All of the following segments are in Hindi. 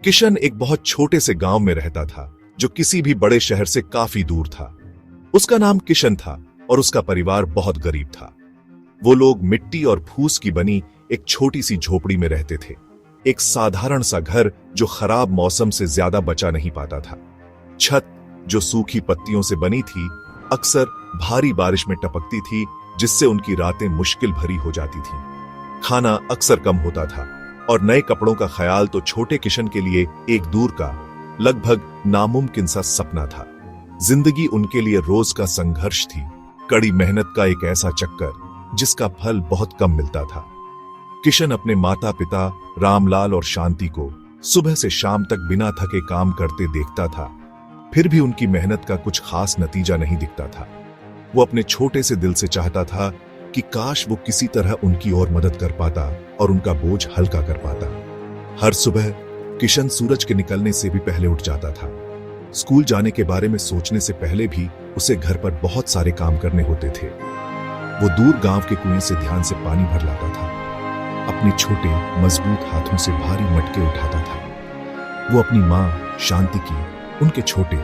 किशन एक बहुत छोटे से गांव में रहता था जो किसी भी बड़े शहर से काफी दूर था। उसका नाम किशन था और उसका परिवार बहुत गरीब था। वो लोग मिट्टी और फूस की बनी एक छोटी सी झोपड़ी में रहते थे। एक साधारण सा घर जो खराब मौसम से ज्यादा बचा नहीं पाता था। छत जो सूखी पत्तियों से बनी थी अक्सर भारी बारिश में टपकती थी, जिससे उनकी रातें मुश्किल भरी हो जाती थीं। खाना अक्सर कम होता था और नए कपड़ों का ख्याल तो छोटे किशन के लिए एक दूर का, लगभग नामुमकिन सा सपना था। जिंदगी उनके लिए रोज का संघर्ष थी, कड़ी मेहनत का एक ऐसा चक्कर जिसका फल बहुत कम मिलता था। किशन अपने माता पिता रामलाल और शांति को सुबह से शाम तक बिना थके काम करते देखता था, फिर भी उनकी मेहनत का कुछ खास नतीजा नहीं दिखता था। वो अपने छोटे से दिल से चाहता था कि काश वो किसी तरह उनकी ओर मदद कर पाता और उनका बोझ हल्का कर पाता। हर सुबह किशन सूरज के निकलने से भी पहले उठ जाता था। स्कूल जाने के बारे में सोचने से पहले भी उसे घर पर बहुत सारे काम करने होते थे। वो दूर गांव के कुएं से ध्यान से पानी भर लाता था, अपने छोटे मजबूत हाथों से भारी मटके उठाता था। वो अपनी माँ शांति की उनके छोटे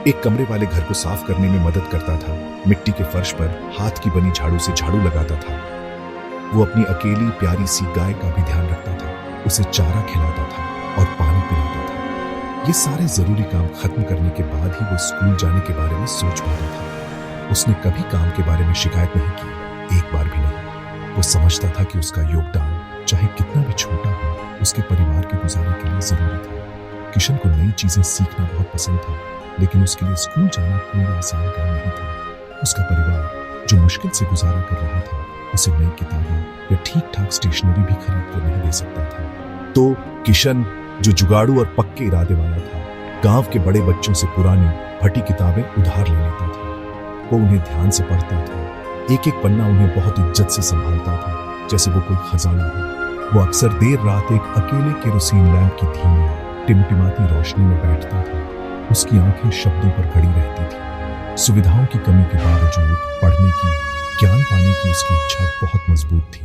एक कमरे वाले घर को साफ करने में मदद करता था, मिट्टी के फर्श पर हाथ की बनी झाड़ू से झाड़ू लगाता था। वो अपनी अकेली प्यारी सी गाय का भी ध्यान रखता था, उसे चारा खिलाता था और पानी पिलाता था। ये सारे जरूरी काम खत्म करने के बाद ही वो स्कूल जाने के बारे में सोच पाता था। उसने कभी काम के बारे में शिकायत नहीं की, एक बार भी नहीं। वो समझता था कि उसका योगदान चाहे कितना भी छोटा हो, उसके परिवार के गुजारे के लिए जरूरी था। किशन को नई चीजें सीखना बहुत पसंद था, लेकिन उसके लिए स्कूल जाना कोई आसान काम नहीं था। उसका परिवार जो मुश्किल से गुजारा कर रहा था, उसे नई किताबें या ठीक ठाक स्टेशनरी भी खरीद कर नहीं दे सकता था। तो किशन जो जुगाड़ू और पक्के इरादे वाला था, गांव के बड़े बच्चों से पुरानी फटी किताबें उधार ले लेता था। वो उन्हें ध्यान से पढ़ता था, एक एक पन्ना उन्हें बहुत इज्जत से संभालता था, जैसे वो कोई खजाना हो। वो अक्सर देर रात एक अकेले केरोसिन लैंप की धीमी टिमटिमाती रोशनी में बैठता था। उसकी आंखें शब्दों पर खड़ी रहती थी। सुविधाओं की कमी के बावजूद पढ़ने की, ज्ञान पाने की उसकी इच्छा बहुत मजबूत थी।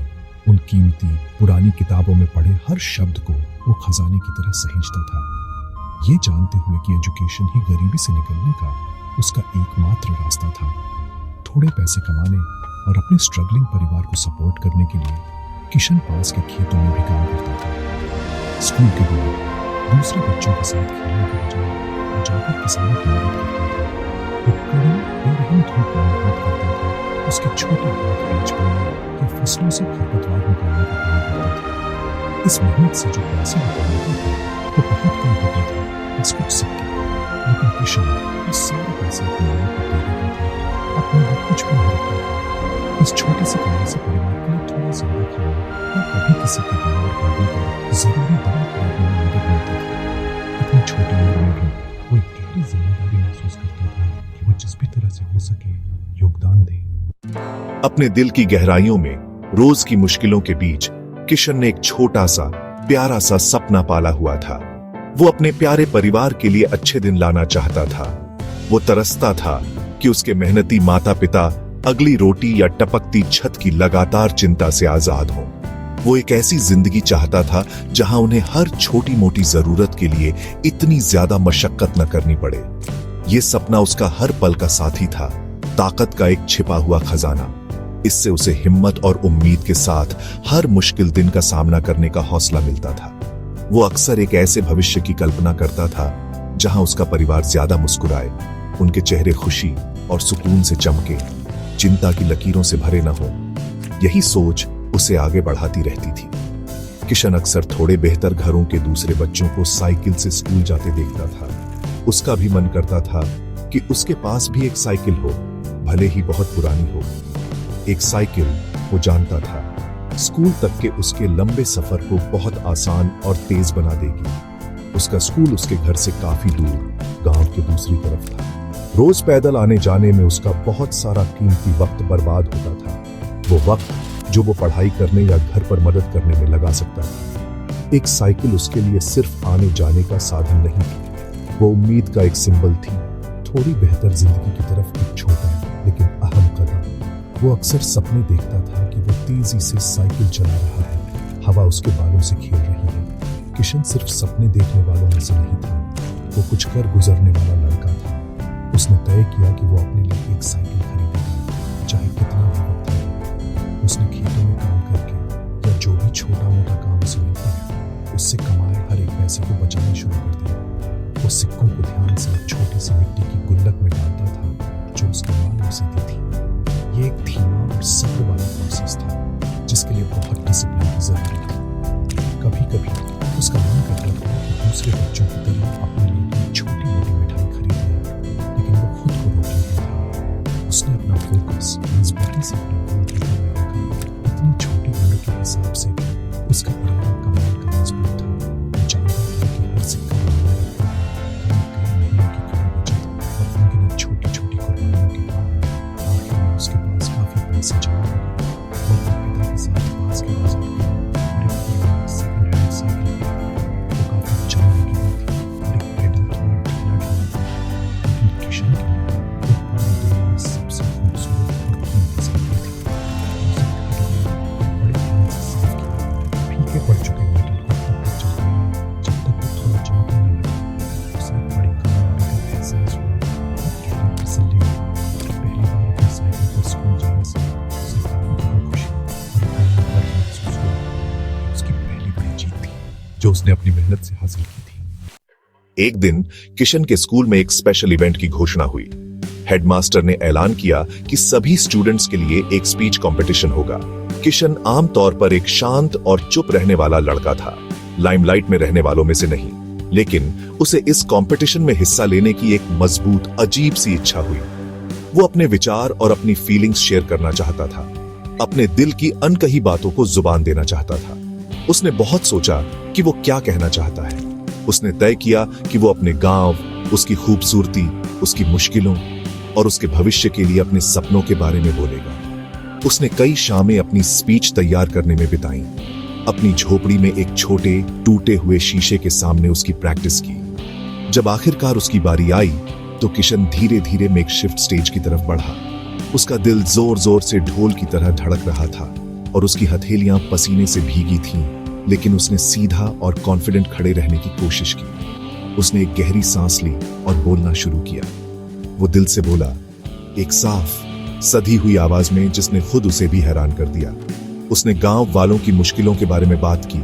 उन कीमती पुरानी किताबों में पढ़े हर शब्द को वो खजाने की तरह सहेजता था, ये जानते हुए कि एजुकेशन ही गरीबी से निकलने का उसका एकमात्र रास्ता था। थोड़े पैसे कमाने और अपने स्ट्रगलिंग परिवार को सपोर्ट करने के लिए किशन पास के खेतों में भी काम करता था। स्कूल के बाद दूसरे बच्चों के साथ खेलने के बजाय वो जाकर किसानों की मदद करता था। वो कड़ी बेरहम धूप में मेहनत करता था, उसके छोटे हाथ बीज बोने या फसलों से खरपतवार निकालने का काम करता था। इस मेहनत से जो पैसे निकालते थे वो बहुत कम होते थे, बस कुछ सिक्के। लेकिन किशन इस सारे पैसे अपनी मां को दे देता था, अपने लिए कुछ भी नहीं रखता था। इस छोटे से कमाई से परिवार के लिए थोड़ा ज्यादा खाना या कभी किसी के बीमार पड़ने पर जरूरी दवा खरीदने में मदद मिलती थी। इतनी छोटी उम्र में भी वो एक गहरी जिम्मेदारी महसूस करता था कि वो जिस भी तरह से हो सके योगदान दे। अपने दिल की गहराइयों में रोज की मुश्किलों के बीच किशन ने एक छोटा सा प्यारा सा सपना पाला हुआ था। वो अपने प्यारे परिवार के लिए अच्छे दिन लाना चाहता था। वो तरसता था कि उसके मेहनती माता पिता अगली रोटी या टपकती छत की लगातार चिंता से आजाद हों। वो एक ऐसी जिंदगी चाहता था जहां उन्हें हर छोटी मोटी जरूरत के लिए इतनी ज्यादा मशक्कत न करनी पड़े। ये सपना उसका हर पल का साथी था, ताकत का एक छिपा हुआ खजाना। इससे उसे हिम्मत और उम्मीद के साथ हर मुश्किल दिन का सामना करने का हौसला मिलता था। वो अक्सर एक ऐसे भविष्य की कल्पना करता था जहां उसका परिवार ज्यादा मुस्कुराए, उनके चेहरे खुशी और सुकून से चमके, चिंता की लकीरों से भरे न हो। यही सोच उसे आगे बढ़ाती रहती थी। किशन अक्सर थोड़े बेहतर घरों के दूसरे बच्चों को साइकिल से स्कूल जाते देखता था। उसका भी मन करता था कि उसके पास भी एक साइकिल हो, भले ही बहुत पुरानी हो। एक साइकिल, वो जानता था, स्कूल तक के उसके लंबे सफर को बहुत आसान और तेज बना देगी। उसका स्कूल उसके घर से काफी दूर गांव के दूसरी तरफ था। रोज पैदल आने जाने में उसका बहुत सारा कीमती वक्त बर्बाद होता था, वो वक्त जो वो पढ़ाई करने या घर पर मदद करने में लगा सकता था। एक साइकिल उसके लिए सिर्फ आने जाने का साधन नहीं थी, वो उम्मीद का एक सिंबल थी, थोड़ी बेहतर जिंदगी की तरफ एक छोटा लेकिन अहम कदम। वो अक्सर सपने देखता था कि वो तेजी से साइकिल चला रहा है, हवा उसके बालों से खेल रही है, किशन सिर्फ सपने देखने वालों में से नहीं था, वो कुछ कर गुजरने वाला लड़का था। उसने तय किया कि वो अपने लिए एक साइकिल खरीदेगा, चाहे कितना भी वक्त लगे। उसने खेतों में काम करके या जो भी छोटा मोटा काम उसे मिलता है, उससे कमाए हर एक पैसे को बचाना शुरू कर दिया। वो सिक्कों को ध्यान से एक छोटी सी मिट्टी की गुल्लक में डालता था जो उसकी मां ने उसे दी थी। ये एक धीमा और सब्र वाला प्रोसेस था जिसके लिए बहुत डिसिप्लिन की जरूरत थी। कभी कभी उसका मन करता था कि दूसरे बच्चों की तरह अपने लिए एक छोटी मोटी मिठाई खरीद ले, लेकिन वो खुद को रोक लेता था। उसने अपना फोकस मजबूती से अपने गोल की तरफ रखा। इतनी छोटी उम्र के हिसाब से भी उसका इरादा कमाल का मजबूत था। वो जानता था कि हर सिक्का मायने रखता है। कई महीनों की कड़ी बचत और अनगिनत छोटी छोटी कुर्बानियों के बाद आखिर में उसके पास काफी पैसे जमा हो गए। वो अपने पिता के साथ पास के बाजार गया और एक पुरानी सेकंड हैंड साइकिल ली। वो काफी चलने की थी और एक पेडल थोड़ा ढीला ढीला था, लेकिन किशन के लिए वो पूरी दुनिया में सबसे खूबसूरत और कीमती साइकिल थी। उसे बड़े ध्यान से साफ किया। फीके पड़ चुके मेटल को तब तक चलाया जब तक वो थोड़ा चमकने न लगा। उसे एक बड़ी कामयाबी का एहसास हुआ और गहरी तसल्ली हुई। पहली बार अपनी साइकिल पर स्कूल जाने से उसे बहुत खुशी और गर्व महसूस हुआ। उसकी पहली बड़ी जीत थी जो उसने अपनी मेहनत से हासिल की थी। एक दिन किशन के स्कूल में एक स्पेशल इवेंट की घोषणा हुई। हेडमास्टर ने ऐलान किया कि सभी स्टूडेंट्स के लिए एक स्पीच कंपटीशन होगा। किशन आमतौर पर एक शांत और चुप रहने वाला लड़का था, लाइमलाइट में रहने वालों में से नहीं, लेकिन उसे इस कंपटीशन में हिस्सा लेने की एक मजबूत अजीब सी इच्छा हुई। वो अपने विचार और अपनी फीलिंग्स शेयर करना चाहता था, अपने दिल की अनकही बातों को जुबान देना चाहता था। उसने बहुत सोचा कि वो क्या कहना चाहता है। उसने तय किया कि वो अपने गांव, उसकी खूबसूरती, उसकी मुश्किलों और उसके भविष्य के लिए अपने सपनों के बारे में बोलेगा। उसने कई शामें अपनी स्पीच तैयार करने में बिताई। अपनी झोपड़ी में एक छोटे टूटे हुए शीशे के सामने उसकी प्रैक्टिस की। जब आखिरकार उसकी बारी आई तो किशन धीरे धीरे मेकशिफ्ट स्टेज की तरफ बढ़ा। उसका दिल जोर जोर से ढोल की तरह धड़क रहा था और उसकी हथेलियां पसीने से भीगी थीं, लेकिन उसने सीधा और कॉन्फिडेंट खड़े रहने की कोशिश की। उसने एक गहरी सांस ली और बोलना शुरू किया। वो दिल से बोला, एक साफ सधी हुई आवाज में जिसने खुद उसे भी हैरान कर दिया। उसने गांव वालों की मुश्किलों के बारे में बात की,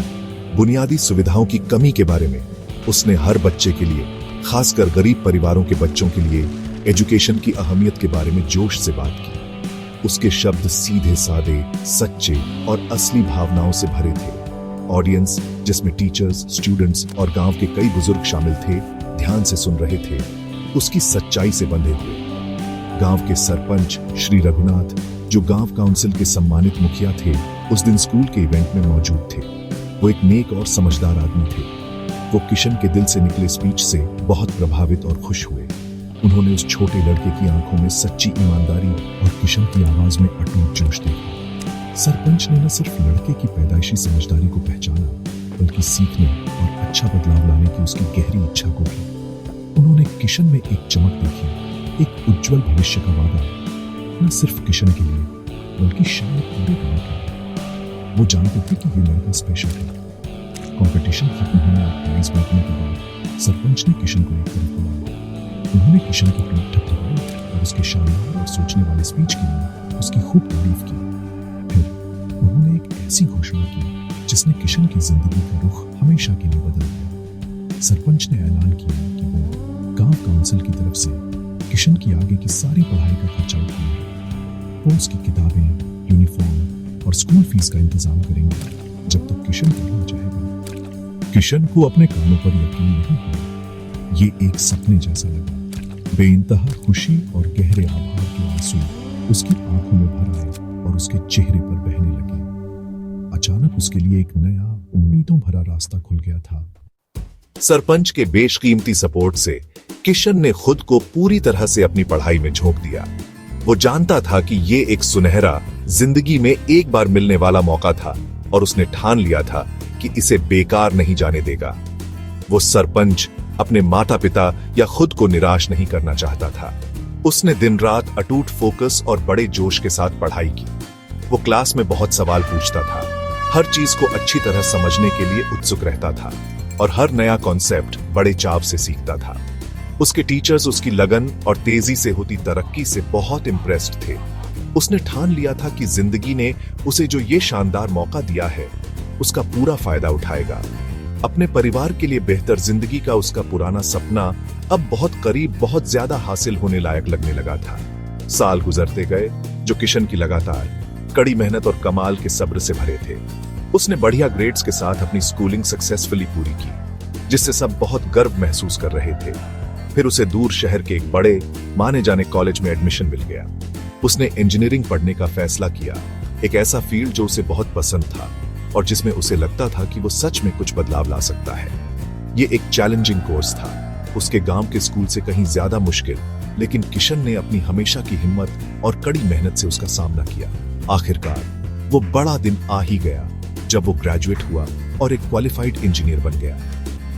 बुनियादी सुविधाओं की कमी के बारे में। उसने हर बच्चे के लिए, खासकर गरीब परिवारों के बच्चों के लिए एजुकेशन की अहमियत के बारे में जोश से बात की। उसके शब्द सीधे साधे, सच्चे और असली भावनाओं से भरे थे। ऑडियंस, जिसमें टीचर्स, स्टूडेंट्स और गांव के कई बुजुर्ग शामिल थे, ध्यान से सुन रहे थे, उसकी सच्चाई से बंधे हुए। गांव के सरपंच श्री रघुनाथ, जो गांव काउंसिल के सम्मानित मुखिया थे, उस दिन स्कूल के इवेंट में मौजूद थे। वो एक नेक और समझदार आदमी थे। वो किशन के दिल से निकले स्पीच से बहुत प्रभावित और खुश हुए। उन्होंने उस छोटे लड़के की आंखों में सच्ची ईमानदारी और किशन की आवाज में अटूट जोश देखा। सरपंच ने न सिर्फ लड़के की पैदाइशी समझदारी को पहचाना, बल्कि सीखने और अच्छा बदलाव लाने की उसकी गहरी इच्छा को भी। उन्होंने किशन में एक चमक देखी, एक उज्जवल भविष्य का वादा, न सिर्फ किशन के लिए बल्कि शायद पूरे गांव के लिए। वो जानते थे कि ये लड़का स्पेशल है। कंपटीशन खत्म होने और प्राइज बांटने के बाद सरपंच ने किशन को एक तरफ बुलाया। उन्होंने किशन की पीठ थपथपाई और उसके शानदार और सोचने वाले स्पीच के लिए उसकी खूब तारीफ की। फिर उन्होंने एक ऐसी घोषणा की जिसने किशन की जिंदगी का रुख हमेशा के लिए बदल दिया। सरपंच ने ऐलान किया कि वो गांव काउंसिल की तरफ से किशन की आगे की सारी पढ़ाई का खर्चा उठाएंगे। वो उसकी किताबें, यूनिफॉर्म और स्कूल फीस का इंतजाम करेंगे जब तक किशन पढ़ना चाहेगा। किशन को अपने कानों पर यकीन नहीं हुआ। ये एक सपने जैसा लगा। बेइंतहा खुशी और गहरे आभार के आंसू उसकी आंखों में भर आए और उसके चेहरे पर बहने लगे। अचानक उसके लिए एक नया, उम्मीदों भरा रास्ता खुल गया था। सरपंच के बेशकीमती सपोर्ट से किशन ने खुद को पूरी तरह से अपनी पढ़ाई में झोंक दिया। वो जानता था कि ये एक सुनहरा, जिंदगी में एक बार मिलने वाला मौका था और उसने ठान लिया था कि इसे बेकार नहीं जाने देगा। वो सरपंच, अपने माता पिता या खुद को निराश नहीं करना चाहता था। उसने दिन रात अटूट फोकस और बड़े जोश के साथ पढ़ाई की। वो क्लास में बहुत सवाल पूछता था, हर चीज को अच्छी तरह समझने के लिए उत्सुक रहता था। और हर नया कॉन्सेप्ट बड़े चाव से सीखता था। उसके टीचर्स उसकी लगन और तेजी से होती तरक्की से बहुत इम्प्रेस्ड थे। उसने ठान लिया था कि जिंदगी ने उसे जो ये शानदार मौका दिया है उसका पूरा फायदा उठाएगा। अपने परिवार के लिए बेहतर जिंदगी का उसका पुराना सपना अब बहुत करीब, बहुत ज्यादा हासिल होने लायक लगने लगा था। साल गुजरते गए जो किशन की लगातार कड़ी मेहनत और कमाल के सब्र से भरे थे। उसने बढ़िया ग्रेड्स के साथ अपनी स्कूलिंग सक्सेसफुली पूरी की, जिससे सब बहुत गर्व महसूस कर रहे थे। फिर उसे दूर शहर के एक बड़े माने जाने कॉलेज में एडमिशन मिल गया। उसने इंजीनियरिंग पढ़ने का फैसला किया, एक ऐसा फील्ड जो उसे बहुत पसंद था और जिसमें उसे लगता था कि वो सच में कुछ बदलाव ला सकता है। ये एक चैलेंजिंग कोर्स था, उसके गांव के स्कूल से कहीं ज्यादा मुश्किल, लेकिन किशन ने अपनी हमेशा की हिम्मत और कड़ी मेहनत से उसका सामना किया। आखिरकार वो बड़ा दिन आ ही गया जब वो ग्रेजुएट हुआ और एक क्वालिफाइड इंजीनियर बन गया।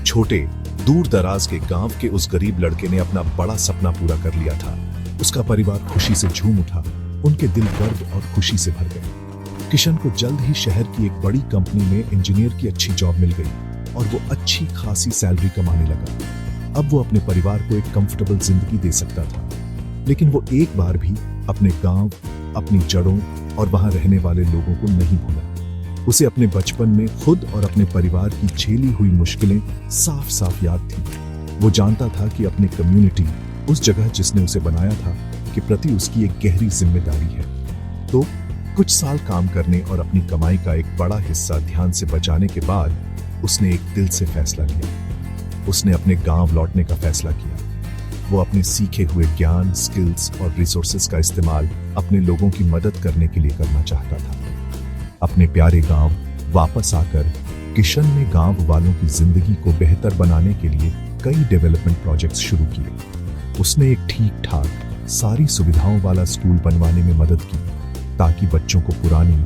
छोटे दूर दराज के गांव के उस गरीब लड़के ने अपना बड़ा सपना पूरा कर लिया था। उसका परिवार खुशी से झूम उठा, उनके दिल गर्व और खुशी से भर गए। किशन को जल्द ही शहर की एक बड़ी कंपनी में इंजीनियर की अच्छी जॉब मिल गई और वो अच्छी खासी सैलरी कमाने लगा। अब वो अपने परिवार को एक कंफर्टेबल जिंदगी दे सकता था, लेकिन वो एक बार भी अपने गांव, अपनी जड़ों और वहां रहने वाले लोगों को नहीं भूला। उसे अपने बचपन में खुद और अपने परिवार की झेली हुई मुश्किलें साफ साफ याद थी। वो जानता था कि अपनी कम्युनिटी, उस जगह जिसने उसे बनाया था, के प्रति उसकी एक गहरी जिम्मेदारी है। तो कुछ साल काम करने और अपनी कमाई का एक बड़ा हिस्सा ध्यान से बचाने के बाद उसने एक दिल से फैसला लिया। उसने अपने गांव लौटने का फैसला किया। वो अपने सीखे हुए ज्ञान, स्किल्स और रिसोर्सेज का इस्तेमाल अपने लोगों की मदद करने के लिए करना चाहता था। अपने प्यारे गांव वापस आकर किशन ने गांव वालों की जिंदगी को बेहतर बनाने के लिए कई डेवलपमेंट प्रोजेक्ट्स शुरू किए। उसने एक ठीक ठाक सारी सुविधाओं वाला स्कूल बनवाने में मदद की, ताकि बच्चों को पुरानी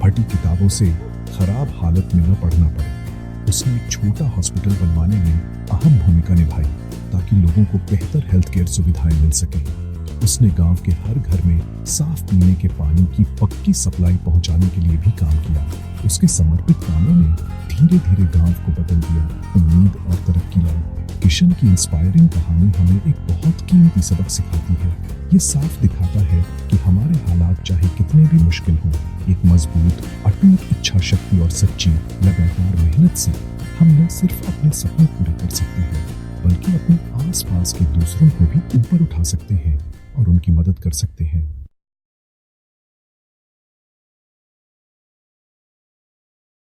फटी किताबों से खराब हालत में न पढ़ना पड़े। उसने एक छोटा हॉस्पिटल बनवाने में अहम भूमिका निभाई, ताकि लोगों को बेहतर हेल्थ केयर सुविधाएं मिल सके। उसने गांव के हर घर में साफ पीने के पानी की पक्की सप्लाई पहुंचाने के लिए भी काम किया। उसके समर्पित कामों ने धीरे धीरे गांव को बदल दिया, उम्मीद और तरक्की लाई। किशन की इंस्पायरिंग कहानी हमें एक बहुत कीमती सबक सिखाती है। ये साफ दिखाता है कि हमारे हालात चाहे कितने भी मुश्किल हों, एक मजबूत, अटूट इच्छा शक्ति और सच्ची लगातार मेहनत से हम न सिर्फ अपने सपने पूरे कर सकते हैं, बल्कि अपने आसपास के दूसरों को भी ऊपर उठा सकते हैं और उनकी मदद कर सकते हैं।